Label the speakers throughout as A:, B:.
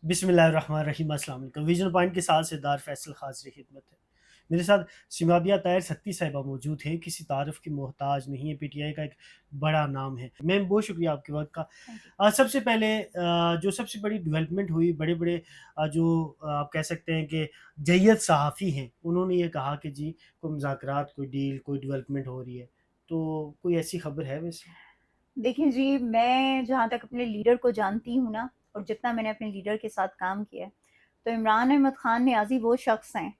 A: बिस्मिल्लाहिर्रहमानिर्रहीम। अस्सलाम वालेकुम। विजन पॉइंट के साथ सरदार फैसल हाज़िर खिदमत है। मेरे साथ सिमाबिया ताहिर सत्ती साहिबा मौजूद हैं। किसी तारीफ़ की मोहताज नहीं है, पीटीआई का एक बड़ा नाम है। मैम बहुत शुक्रिया आपके वक़्त का।
B: Thank you.
A: सबसे पहले जो सबसे बड़ी डेवलपमेंट हुई, बड़े-बड़े जो आप कह सकते हैं कि जय्यद सहाफ़ी हैं, उन्होंने ये कहा कि जी कोई मुज़ाकरात, कोई डील, कोई डेवलपमेंट हो रही है। तो कोई ऐसी खबर है वैसे?
B: देखिए जी, मैं जहाँ तक अपने लीडर को जानती हूँ ना, और जितना मैंने अपने लीडर के साथ काम किया है, तो इमरान अहमद ख़ान नियाज़ी वो शख़्स हैं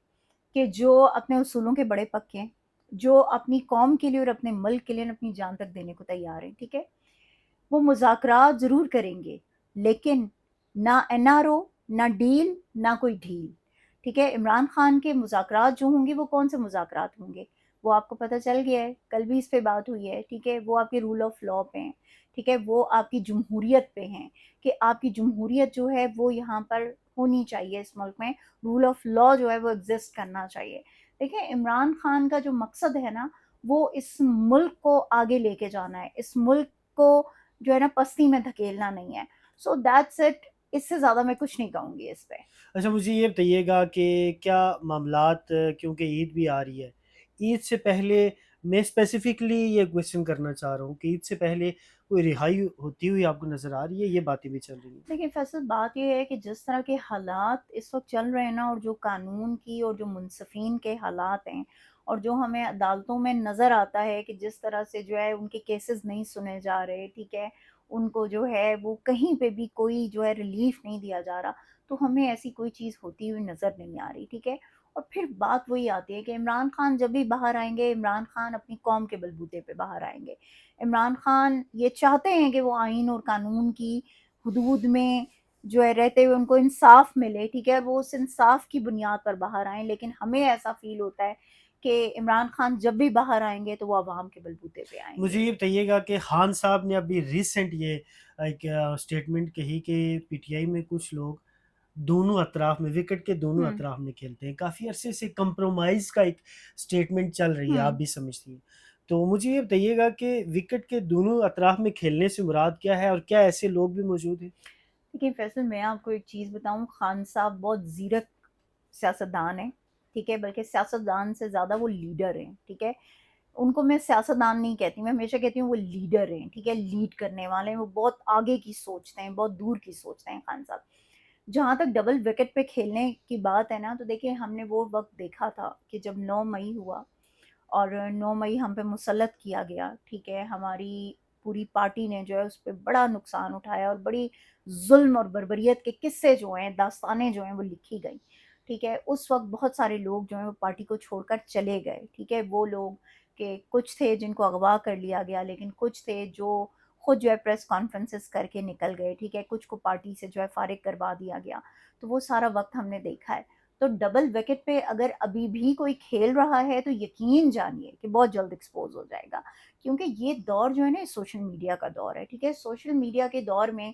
B: कि जो अपने उसूलों के बड़े पक्के हैं, जो अपनी कौम के लिए और अपने मुल्क के लिए अपनी जान तक देने को तैयार हैं, ठीक है? वो मुज़ाकरात ज़रूर करेंगे, लेकिन ना एनआरओ, ना डील, ना कोई ढील, ठीक है? इमरान ख़ान के मुज़ाकरात जो होंगे वो कौन से मुज़ाकरात होंगे, वो आपको पता चल गया है, कल भी इस पे बात हुई है, ठीक है? वो आपके रूल ऑफ़ लॉ पे हैं, ठीक है? वो आपकी जमहूरियत पे हैं कि आपकी जमहूरियत जो है वो यहाँ पर होनी चाहिए इस मुल्क में, रूल ऑफ़ लॉ जो है वो एग्ज़िस्ट करना चाहिए। देखिए, इमरान ख़ान का जो मकसद है ना, वो इस मुल्क को आगे लेके जाना है, इस मुल्क को जो है ना पस्ती में धकेलना नहीं है। सो दैट्स इट, इससे ज़्यादा मैं कुछ नहीं कहूँगी इस पे।
A: अच्छा, मुझे ये बताइएगा कि क्या मामलात, क्योंकि ईद भी आ रही है, ईद से पहले मैं स्पेसिफ़िकली ये क्वेश्चन करना चाह रहा हूँ कि ईद से पहले कोई रिहाई होती हुई आपको नज़र आ रही है? ये बातें भी चल रही हैं।
B: देखिए फैसल, बात ये है कि जिस तरह के हालात इस वक़्त चल रहे हैं ना, और जो कानून की और जो मुनसिफ़ीन के हालात हैं, और जो हमें अदालतों में नज़र आता है कि जिस तरह से जो है उनके केसेस नहीं सुने जा रहे, ठीक है? उनको जो है वो कहीं पे भी कोई जो है रिलीफ़ नहीं दिया जा रहा, तो हमें ऐसी कोई चीज़ होती हुई नज़र नहीं आ रही, ठीक है? और फिर बात वही आती है कि इमरान खान जब भी बाहर आएँगे, इमरान खान अपनी कौम के बलबूते पे बाहर आएँगे। इमरान खान ये चाहते हैं कि वो आइन और कानून की हुदूद में जो है रहते हुए उनको इंसाफ मिले, ठीक है? वो उस इंसाफ की बुनियाद पर बाहर आएँ, लेकिन हमें ऐसा फ़ील होता है कि इमरान खान जब भी बाहर आएँगे तो वो अवाम के बलबूते पे
A: मुझे
B: आएँगे।
A: ये बताइएगा कि खान साहब ने अभी रिसेंट ये एक स्टेटमेंट कही कि पीटीआई में कुछ लोग दोनों अतराफ में, विकेट के दोनों
B: हुँ,
A: अतराफ में खेलते हैं। काफ़ी अरसे से कंप्रोमाइज़ का एक स्टेटमेंट चल रही है,
B: हुँ।
A: आप भी समझती हैं। तो मुझे ये बताइएगा कि विकेट के दोनों अतराफ में खेलने से मुराद क्या है और क्या ऐसे लोग भी मौजूद हैं?
B: देखिए फैसल, मैं आपको एक चीज़ बताऊँ, खान साहब बहुत ज़ीरक सियासतदान हैं, ठीक है? बल्कि सियासतदान से ज़्यादा वो लीडर हैं, ठीक है? उनको मैं सियासतदान नहीं कहती, मैं हमेशा कहती हूँ वो लीडर हैं, ठीक है? लीड करने वाले हैं, वो बहुत आगे की सोचते हैं, बहुत दूर की सोचते हैं खान साहब। जहाँ तक डबल विकेट पे खेलने की बात है ना, तो देखिए हमने वो वक़्त देखा था कि जब 9 मई हुआ और 9 मई हम पे मुसल्लत किया गया, ठीक है? हमारी पूरी पार्टी ने जो है उस पे बड़ा नुकसान उठाया और बड़ी ज़ुल्म और बर्बरियत के किस्से जो हैं, दास्तानें जो हैं वो लिखी गई, ठीक है? उस वक़्त बहुत सारे लोग जो हैं वो पार्टी को छोड़कर चले गए, ठीक है? वो लोग के कुछ थे जिनको अगवा कर लिया गया, लेकिन कुछ थे जो खुद जो है प्रेस कॉन्फ्रेंसेस करके निकल गए, ठीक है? कुछ को पार्टी से जो है फ़ारिग करवा दिया गया। तो वो सारा वक़्त हमने देखा है। तो डबल विकेट पे अगर अभी भी कोई खेल रहा है तो यकीन जानिए कि बहुत जल्द एक्सपोज़ हो जाएगा। क्योंकि ये दौर जो है ना, सोशल मीडिया का दौर है, ठीक है? सोशल मीडिया के दौर में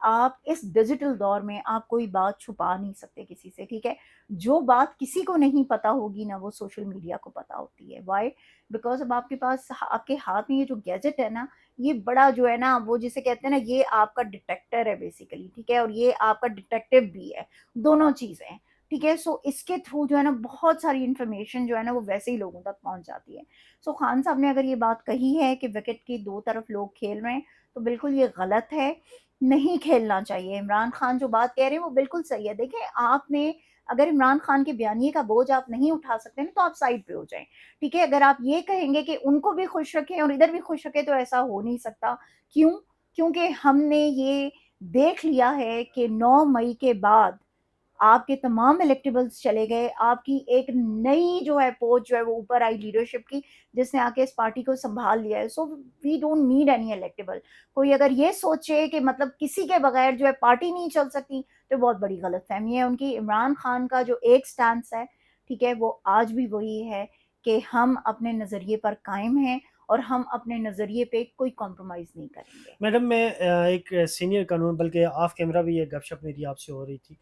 B: आप, इस डिजिटल दौर में आप कोई बात छुपा नहीं सकते किसी से, ठीक है? जो बात किसी को नहीं पता होगी ना, वो सोशल मीडिया को पता होती है। व्हाई? बिकॉज़ अब आपके पास आपके हाथ में ये जो गैजेट है ना, ये बड़ा जो है ना, वो जिसे कहते हैं ना, ये आपका डिटेक्टर है बेसिकली, ठीक है? और ये आपका डिटेक्टिव भी है, दोनों चीज़ें हैं, ठीक है? सो इसके थ्रू जो है ना बहुत सारी इन्फॉर्मेशन जो है ना वो वैसे ही लोगों तक पहुँच जाती है। सो खान साहब ने अगर ये बात कही है कि विकेट की 2 तरफ लोग खेल रहे हैं, तो बिल्कुल ये गलत है, नहीं खेलना चाहिए। इमरान खान जो बात कह रहे हैं वो बिल्कुल सही है। देखिए, आपने अगर इमरान खान के बयानिए का बोझ आप नहीं उठा सकते ना, तो आप साइड पे हो जाएँ, ठीक है? अगर आप ये कहेंगे कि उनको भी खुश रखें और इधर भी खुश रखें, तो ऐसा हो नहीं सकता। क्यों? क्योंकि हमने ये देख लिया है कि 9 मई के बाद आपके तमाम इलेक्टेबल्स चले गए, आपकी एक नई जो है पोच जो है वो ऊपर आई लीडरशिप की, जिसने आके इस पार्टी को सँभाल लिया है। So we don't need any electable. कोई अगर ये सोचे कि मतलब किसी के बगैर जो है पार्टी नहीं चल सकती, तो बहुत बड़ी गलतफ़हमी है उनकी। इमरान खान का जो एक स्टैंस है, ठीक है, वो आज भी वही है कि हम अपने नज़रिए पर कायम हैं और हम अपने नज़रिए पे कोई कॉम्प्रोमाइज़ नहीं करेंगे।
A: मैडम, मैं एक सीनियर कानून, बल्कि ऑफ कैमरा भी ये गपशप मेरी आपसे हो रही थी।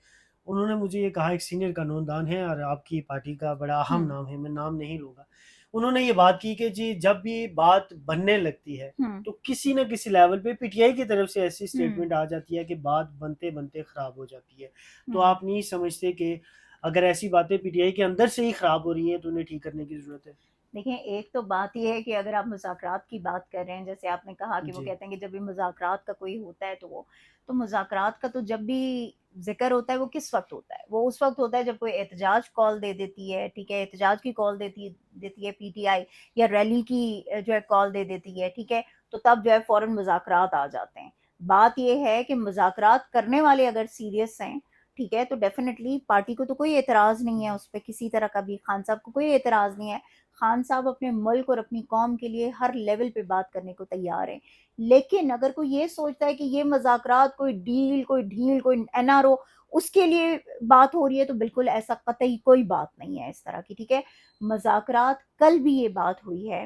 A: उन्होंने मुझे ये कहा, एक सीनियर कानूनदान है और आपकी पार्टी का बड़ा अहम
B: हुँ,
A: नाम है, मैं नाम नहीं लूँगा। उन्होंने ये बात की कि जी जब भी बात बनने लगती है,
B: हुँ,
A: तो किसी न किसी लेवल पे पीटीआई की तरफ से ऐसी
B: हुँ,
A: स्टेटमेंट आ जाती है कि बात बनते-बनते खराब हो जाती है। तो
B: हुँ।
A: आप नहीं समझते कि अगर ऐसी बातें पीटीआई के अंदर से ही खराब हो रही हैं, तो उन्हें ठीक करने की ज़रूरत है?
B: देखिए, एक तो बात ये है कि अगर आप मुज़ाकरात की बात कर रहे हैं, जैसे आपने कहा कि वो
A: जी,
B: कहते हैं कि जब भी मुज़ाकरात का कोई होता है तो मुज़ाकरात का तो जब भी ज़िक्र होता है वो किस वक़्त होता है? वो उस वक़्त होता है जब कोई एहतजाज कॉल दे देती है, ठीक है? एहतजाज की कॉल देती देती है पीटीआई या रैली की जो है कॉल दे देती है, ठीक है? तो तब जो है फ़ौरन मुज़ाकरात आ जाते हैं। बात ये है कि मुज़ाकरात करने वाले अगर सीरियस हैं, ठीक है? तो डेफ़िनिटली पार्टी को तो कोई एतराज़ नहीं है उस पे किसी तरह का भी, खान साहब को कोई एतराज़ नहीं है। खान साहब अपने मुल्क और अपनी कौम के लिए हर लेवल पे बात करने को तैयार हैं। लेकिन अगर कोई ये सोचता है कि ये मुज़ाकरात कोई डील, कोई ढील, कोई एनआरओ उसके लिए बात हो रही है तो बिल्कुल ऐसा कतई कोई बात नहीं है इस तरह की, ठीक है? मुज़ाकरात कल भी ये बात हुई है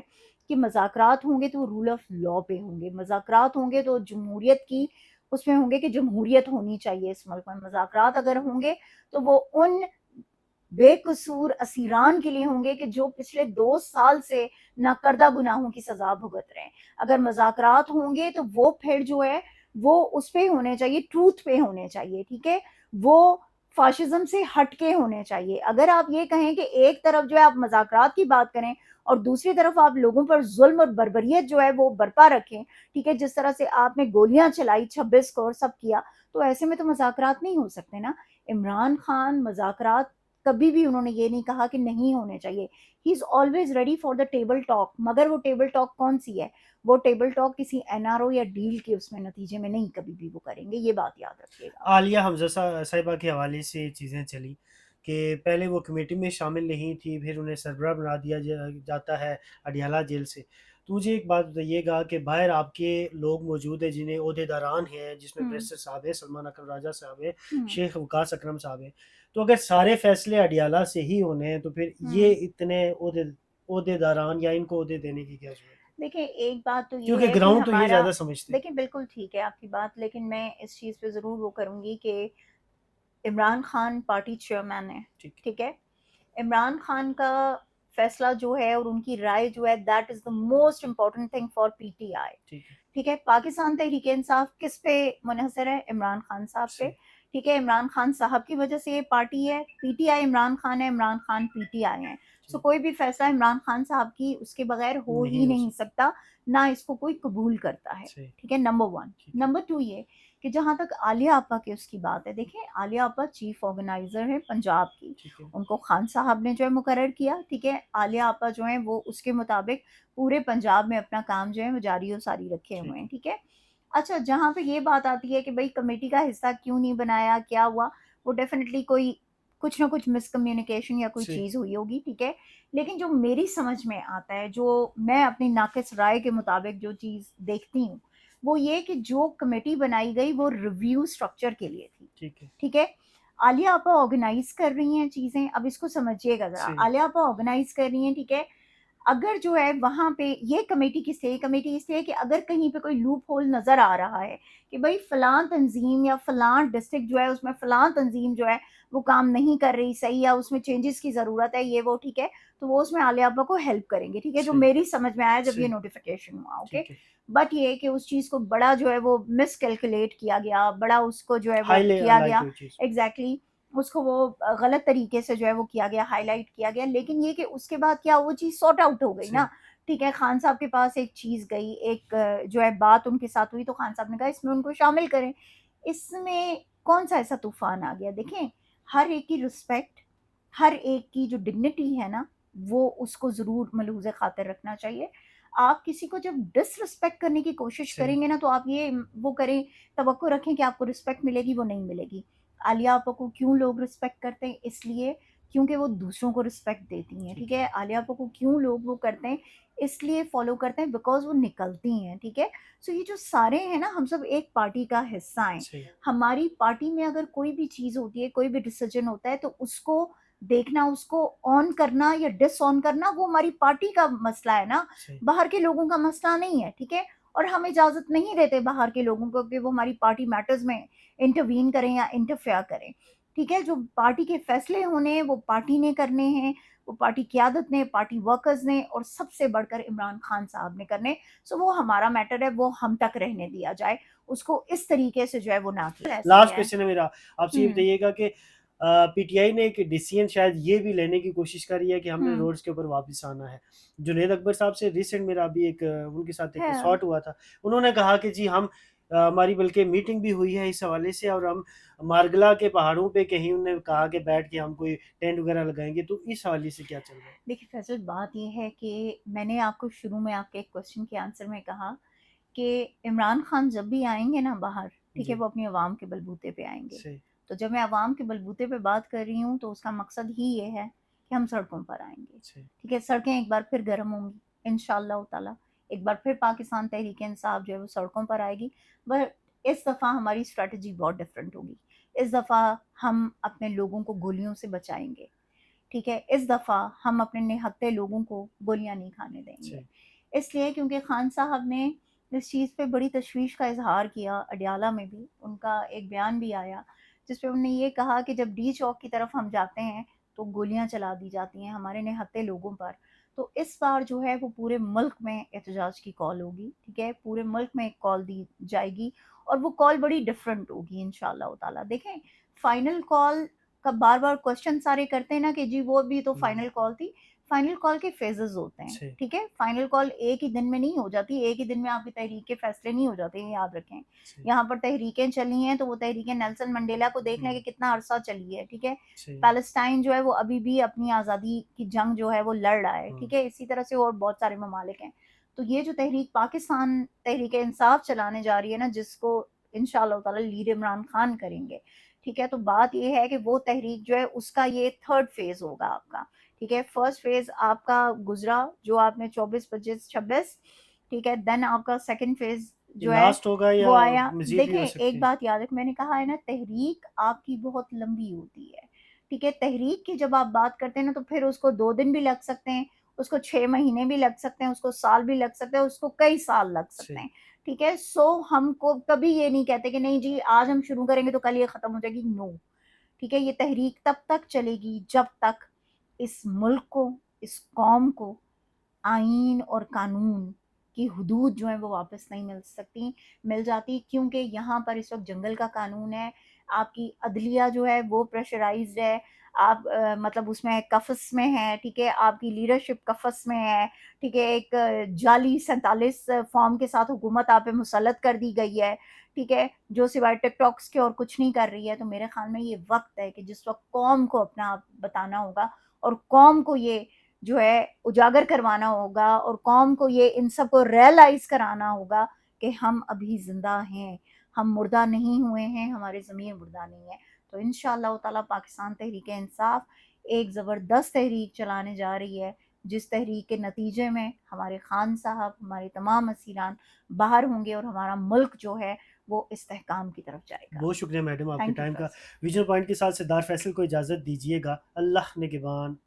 B: कि मुज़ाकरात होंगे तो रूल ऑफ लॉ पे होंगे, मुज़ाकरात होंगे तो जमहूरियत की उसमें होंगे कि जमहूरियत होनी चाहिए इस मुल्क में। मुज़ाकरात अगर होंगे तो वो उन बेकसूर असीरान के लिए होंगे कि जो पिछले 2 साल से नाकर्दा गुनाहों की सज़ा भुगत रहे हैं। अगर मज़ाकरात होंगे तो वो फिर जो है वो उस पे होने चाहिए, ट्रूथ पे होने चाहिए, ठीक है? वो फ़ाशिज़्म से हट के होने चाहिए। अगर आप ये कहें कि एक तरफ जो है आप मज़ाकरात की बात करें और दूसरी तरफ आप लोगों पर ज़ुल्म और बर्बरियत जो है वो बरपा रखें, ठीक है? जिस तरह से आपने गोलियाँ चलाई 26 को और सब किया, तो ऐसे में तो मज़ाकरात नहीं हो सकते ना। इमरान खान मज़ाकरात कभी भी उन्होंने ये नहीं कहा कि नहीं होने चाहिए। He is always ready for the table talk मगर वो टेबल टॉक कौन-सी है? वो टेबल टॉक किसी एनआरओ या डील के उसमें नतीजे में नहीं कभी भी वो करेंगे, ये बात याद रखिएगा।
A: आलिया हमज़ा साहिबा के हवाले से चीज़ें चली कि पहले वो कमेटी में शामिल नहीं थी, फिर उन्हें सरबराह बना दिया जाता है अडियाला जेल से। तो मुझे एक बात बताइएगा कि बाहर आपके लोग मौजूद हैं जिन्हें ओहदेदारान हैं, जिसमें
B: हुँ,
A: बैरिस्टर साहब हैं, सलमान अकरम राजा साहब हैं,
B: हुँ,
A: शेख वकास अकरम साहब हैं। तो अगर सारे फ़ैसले अडियाला से ही होने हैं, तो फिर ये
B: हुँ।
A: इतने ओहदेदारान या इनको ओहदे देने की क्या ज़रूरत है?
B: देखिए, एक बात तो ये
A: क्योंकि
B: है कि
A: ग्राउंड तो ये
B: हमारा
A: ज़्यादा समझते हैं।
B: देखिए, बिल्कुल ठीक है आपकी बात, लेकिन मैं इस चीज़ पे ज़रूर वो करूँगी कि इमरान खान पार्टी चेयरमैन है,
A: ठीक है,
B: ठीक है? इमरान खान का फैसला जो है और उनकी राय जो है that is the most important thing for PTI.
A: ठीक है।
B: ठीक है, पाकिस्तान तहरीक-ए-इंसाफ किस पे मुनहसर है? इमरान खान साहब पे,
A: सही,
B: ठीक है? इमरान खान साहब की वजह से ये पार्टी है, पीटीआई इमरान खान है, इमरान खान पीटीआई हैं। सो
A: ठीक।
B: कोई भी फैसला इमरान खान साहब की उसके बगैर हो ही
A: नहीं हो
B: नहीं
A: सकता।
B: सकता, ना इसको कोई कबूल करता है,
A: सही,
B: ठीक है? नंबर 1।
A: ठीक है,
B: नंबर 2 ये कि जहाँ तक आलिया आपा की उसकी बात है, देखिए आलिया आपा चीफ ऑर्गेनाइज़र हैं पंजाब की,
A: ठीक है।
B: उनको खान साहब ने जो है मुकर्रर किया, ठीक है? आलिया आपा जो हैं वो उसके मुताबिक पूरे पंजाब में अपना काम जो है वो जारी और सारी रखे हुए
A: ठीक
B: हैं,
A: है,
B: ठीक है? अच्छा, जहाँ पे ये बात आती है कि भई कमेटी का हिस्सा क्यों नहीं बनाया, क्या हुआ? वो डेफ़िनिटली कोई कुछ ना कुछ मिसकम्युनिकेशन या कोई
A: सही,
B: चीज़ हुई होगी, ठीक है? लेकिन जो मेरी समझ में आता है, जो मैं अपनी नाक़िस राय के मुताबिक जो चीज़ देखती हूँ, वो ये कि जो कमेटी बनाई गई वो रिव्यू स्ट्रक्चर के लिए थी,
A: ठीक है,
B: ठीक है? आलिया आपा ऑर्गेनाइज़ कर रही हैं चीज़ें, अब इसको समझिएगा ज़रा,
A: सही,
B: आलिया आपा ऑर्गेनाइज़ कर रही हैं, ठीक है? अगर जो है वहाँ पे ये कमेटी किससे है? कमेटी इसलिए है कि अगर कहीं पे कोई लूप होल नज़र आ रहा है कि भई फलाँ तंज़ीम या फलाँ डिस्ट्रिक्ट जो है उसमें फलाँ तंज़ीम जो है वो काम नहीं कर रही सही या उसमें चेंजेस की ज़रूरत है ये वो ठीक है, तो वो उसमें आलिया भट्ट को हेल्प करेंगे, ठीक है? जो
A: सही,
B: मेरी समझ में आया जब ये
A: सही,
B: नोटिफ़िकेशन हुआ, ओके?
A: ठीक है।
B: बट ये है कि उस चीज़ को बड़ा जो है वो मिसकैलकुलेट किया गया, बड़ा उसको जो है वो किया
A: हाइलाइट
B: गया
A: हुई चीज़।
B: एग्ज़ैक्टली उसको वो गलत तरीके से जो है वो किया गया, हाइलाइट किया गया, लेकिन ये कि उसके बाद क्या वो चीज़ सॉर्ट आउट हो गई
A: सही,
B: ना, ठीक है, खान साहब के पास एक चीज़ गई, एक जो है बात उनके साथ हुई तो खान साहब ने कहा इसमें उनको शामिल करें। इसमें कौन-सा ऐसा तूफ़ान आ गया? देखें, हर एक की रिस्पेक्ट, हर एक की जो डिग्निटी है ना, वो उसको ज़रूर मलहूज़ ख़ातिर रखना चाहिए। आप किसी को जब डिसरिस्पेक्ट करने की कोशिश
A: सही,
B: करेंगे ना, तो आप ये वो करें, तवक्को रखें कि आपको रिस्पेक्ट मिलेगी, वो नहीं मिलेगी। आलिया आपा को क्यों लोग रिस्पेक्ट करते हैं? इसलिए क्योंकि वो दूसरों को रिस्पेक्ट देती हैं, ठीक
A: ठीक है,
B: है? आलिया आपा को क्यों लोग वो करते हैं? इसलिए फ़ॉलो करते हैं बिकॉज़ वो निकलती हैं, ठीक है? सो ये जो सारे हैं ना, हम सब एक पार्टी का हिस्सा हैं।
A: सही,
B: हमारी पार्टी में अगर कोई भी चीज़ होती है, कोई भी डिसीज़न होता है, तो उसको देखना, उसको ऑन करना या डिसऑन करना, वो हमारी पार्टी का मसला है ना,
A: सही,
B: बाहर के लोगों का मसला नहीं है, ठीक है? और हम इजाज़त नहीं देते बाहर के लोगों को कि वो हमारी पार्टी मैटर्स में इंटरवीन करें या इंटरफेयर करें। ठीक है? जो पार्टी के फैसले होने हैं वो पार्टी ने करने हैं, वो पार्टी क़यादत ने, पार्टी वर्कर्स ने और सबसे बढ़कर इमरान खान साहब ने करने। सो वो हमारा मैटर है, वो हम तक रहने दिया जाए, उसको इस तरीके से जो है वो ना किया ऐसा
A: लास्ट
B: है।
A: क्वेश्चन है मेरा, आपसे ये
B: हुँ,
A: बताइएगा कि पीटीआई ने एक डिसीजन शायद ये भी लेने की कोशिश करी है कि हमने
B: हुँ,
A: रोड्स के ऊपर वापस आना है। जुनैद अकबर साहब से रिसेंट मेरा अभी एक उनके साथ एक
B: है।
A: सॉर्ट हुआ था। उन्होंने कहा कि जी हम हमारी बल्कि मीटिंग भी हुई है इस हवाले से, और हम मारगला के पहाड़ों पे कहीं उन्होंने कहा कि बैठ के हम कोई टेंट वगैरह लगाएँगे, तो इस हवाले से क्या चल रहा है?
B: देखिए फैज़ल, बात ये है कि मैंने आपको शुरू में आपके एक क्वेश्चन के आंसर में कहा कि इमरान खान जब भी आएँगे ना बाहर, ठीक है?
A: जी,
B: वो अपनी आवाम के बलबूते पे आएँगे।
A: सही,
B: तो जब मैं आवाम के बलबूते पे बात कर रही हूँ, तो उसका मकसद ही ये है कि हम सड़कों पर आएँगे,
A: सही,
B: ठीक है? सड़कें एक बार फिर गर्म होंगी, इंशाअल्लाह ताला। एक बार फिर पाकिस्तान तहरीक-ए-इंसाफ जो है वो सड़कों पर आएगी, बट इस दफ़ा हमारी स्ट्रैटेजी बहुत डिफरेंट होगी। इस दफ़ा हम अपने लोगों को गोलियों से बचाएँगे, ठीक है? इस दफ़ा हम अपने निहत्थे लोगों को गोलियाँ नहीं खाने देंगे।
A: सही,
B: इसलिए क्योंकि खान साहब ने इस चीज़ पे बड़ी तशवीश का इज़हार किया, अडयाला में भी उनका एक बयान भी आया, जिसपे उन्होंने ये कहा कि जब डी चौक की तरफ हम जाते हैं, तो गोलियाँ चला दी जाती हैं हमारे निहत्थे लोगों पर। तो इस बार जो है वो पूरे मुल्क में एहतजाज की कॉल होगी, ठीक है? पूरे मुल्क में एक कॉल दी जाएगी और वो कॉल बड़ी डिफरेंट होगी इंशाअल्लाह ताला। देखें, फाइनल कॉल का बार-बार क्वेश्चन सारे करते हैं ना कि जी वो भी तो
A: हुँ,
B: फाइनल कॉल थी। फाइनल कॉल के फेजेज़ होते हैं,
A: सही,
B: ठीक है? फाइनल कॉल एक ही दिन में नहीं हो जाती, एक ही दिन में आपकी तहरीक के फैसले नहीं हो जाते, ये याद रखें।
A: सही,
B: यहाँ पर तहरीकें चली हैं, तो वो तहरीकें नेल्सन मंडेला को देख लें
A: हुँ,
B: कि कितना अरसा चली है, ठीक है?
A: सही,
B: पैलेस्टाइन जो है वो अभी भी अपनी आज़ादी की जंग जो है वो लड़ रहा है,
A: हुँ,
B: ठीक है? इसी तरह से और बहुत सारे ममालिक हैं। तो ये जो तहरीक पाकिस्तान तहरीक-ए-इंसाफ चलाने जा रही है ना, जिसको इंशाअल्लाह ताला लीड इमरान खान करेंगे, ठीक है? तो बात ये है कि वो तहरीक जो है उसका ये थर्ड फेज़ होगा आपका, ठीक है? फर्स्ट फेज़ आपका गुज़रा जो आपने 24, 25, 26, ठीक है? देन आपका सेकंड फेज़
A: ये
B: जो है
A: लास्ट होगा या
B: वो आया।
A: मज़ीद भी
B: देखें,
A: हो सकते
B: एक
A: हैं?
B: बात याद रखें, मैंने कहा है ना तहरीक आपकी बहुत लंबी होती है, ठीक है? तहरीक की जब आप बात करते हैं ना तो फिर उसको 2 दिन भी लग सकते हैं, उसको 6 महीने भी लग सकते हैं, उसको साल भी लग सकते हैं, उसको कई साल लग सकते
A: सही,
B: हैं, ठीक है? सो हमको कभी ये नहीं कहते कि नहीं जी आज हम शुरू करेंगे तो कल ये खत्म हो जाएगी, नो। ठीक है? ये तहरीक तब तक चलेगी जब तक इस मुल्क को, इस कौम को आईन और कानून की हुदूद जो है वो वापस नहीं मिल जाती, क्योंकि यहाँ पर इस वक़्त जंगल का कानून है, आपकी अदलिया जो है वो प्रेशराइज़्ड है, आप मतलब उसमें कफ़स में है, ठीक है? आपकी लीडरशिप कफ़स में है, ठीक है? एक जाली 47 फ़ॉर्म के साथ हुकूमत आप पे मुसल्लत कर दी गई है, ठीक है? जो सिवाय टिकटॉक्स के और कुछ नहीं कर रही है, तो मेरे ख़्याल में ये वक़्त है कि जिस वक़्त कौम को अपना आप बताना होगा और कौम को ये जो है उजागर करवाना होगा और कौम को ये इन सब को रियलाइज़ कराना होगा कि हम अभी ज़िंदा हैं, हम मुर्दा नहीं हुए हैं, हमारी ज़मीर मुर्दा नहीं है। तो इंशाअल्लाह ताला पाकिस्तान तहरीक-ए-इंसाफ एक ज़बरदस्त तहरीक चलाने जा रही है, जिस तहरीक के नतीजे में हमारे खान साहब, हमारे तमाम असीरान बाहर होंगे और हमारा मुल्क जो है वो इस्तेहकाम की तरफ जाएगा।
A: बहुत शुक्रिया मैडम आपके
B: थैंक यू
A: टाइम का।
B: फैज़ल।
A: विजन पॉइंट के साथ सिद्धार्थ फैसल को इजाज़त दीजिएगा। अल्लाह निगहबान।